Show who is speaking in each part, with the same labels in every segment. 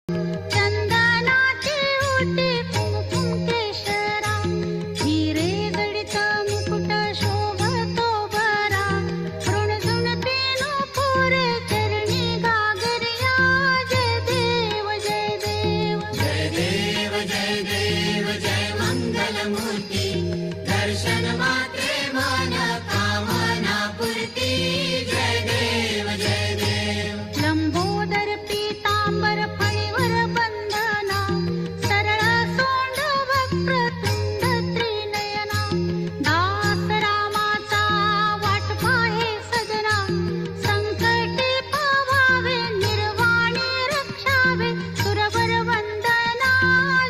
Speaker 1: चंदनाची ओटी कुंकुम केशरा, हिरे जडित मुकुट शोभतो बरा. ऋणझुणते नुपुरे चरणी गागरिया. जय देव जय देव
Speaker 2: जय देव जय देव जय मंगलमूर्ती. दर्शन मात्रे मन कामना पूर्ती. जय देव जय देव.
Speaker 1: लंबोदर पीतांबर फणीवर बंधना, सरळ सोंड वक्रतुंड त्रिनयना. दास रामाचा वाट पाहे सजना, संकटी पावावे निर्वाणी रक्षावे. सुरवर वंदना.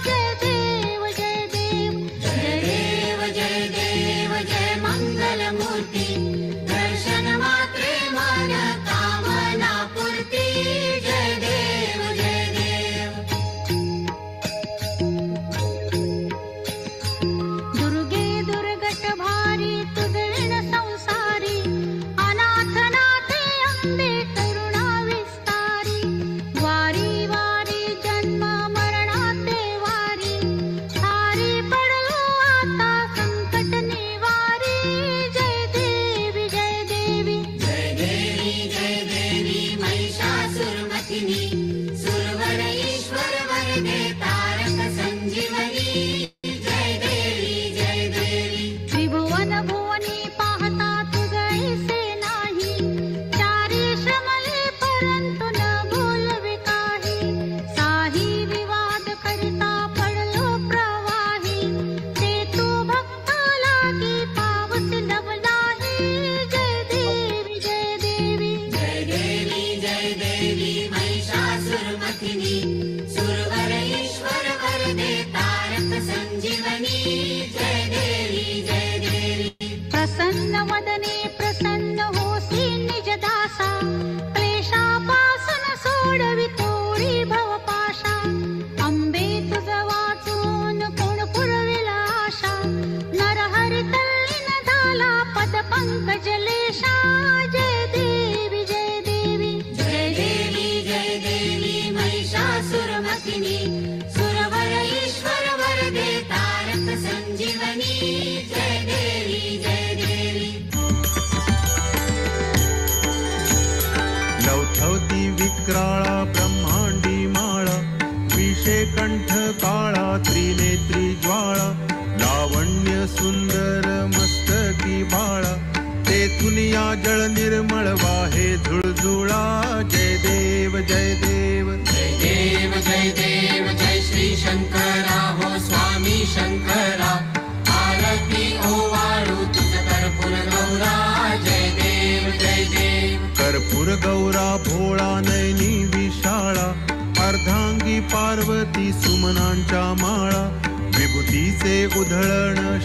Speaker 1: जय देव जय देव
Speaker 2: जय देव जय देव जय मंगलमूर्ती. दर्शन मात्रे मन कामना पूर्ती. जय देव जय देव.
Speaker 1: दुर्गे दुर्गट भारी तुझे संसारी, अनाथनाथे अंबे करुणा विस्तारी. वारी वारी जन्म मरणाते वारी, सारी पडलो आता संकट निवारी. जय देवी जय देवी
Speaker 2: जय देवी जय देवी महिषासुरमर्दिनी. सुरवर ईश्वर वरदे तारक संजीवनी. जय देवी जय देवी.
Speaker 1: त्रिभुवन भुवनी पाहता तुझैसे नाही. चारी श्रमले परंतु न बोलवे काही. साही विवाद करिता पडलो प्रवाही, ते तू भक्ता लागी पावसी लवलाही. जय देवी जय देवी
Speaker 2: जय देवी जय देवी महिषासुरमर्दिनी. सुरवर ईश्वर वरदे तारक संजीवनी. जय देवी जय देवी.
Speaker 1: प्रसन्न वदने प्रसन्न होसी निज दासा. क्लेशापासून सोडवी तोडी भवपाशा. अंबे तुझ वाचून कोण पुरविल आशा. नरहरी तल्लीन झाला पद पंकज लेशा. जय देवी जय देवी
Speaker 2: जय देवी जय देवी महिषासुरमर्दिनी. सुरवर ईश्वर वरदे तारक संजीवनी. जय देवी जय देवी.
Speaker 3: लवथवती विक्राळा ब्रह्मांडी माळा. विषे कंठ काळा त्रिनेत्री ज्वाळा. लावण्य सुंदर मस्तकी बाळा. तेथून या जळ निर्मळ वाहे झुळझुळा. जय देव जय देव.
Speaker 2: जय देव जय देव जय श्री शंकरा हो स्वामी शंकरा. आरती ओवाळू तुझ कर्पूर गौरा. जय देव जय देव.
Speaker 3: कर्पूर गौरा भोळा नयनी विशाळा. अर्धांगी पार्वती सुमनांच्या माळा. विभूतीचे उधळण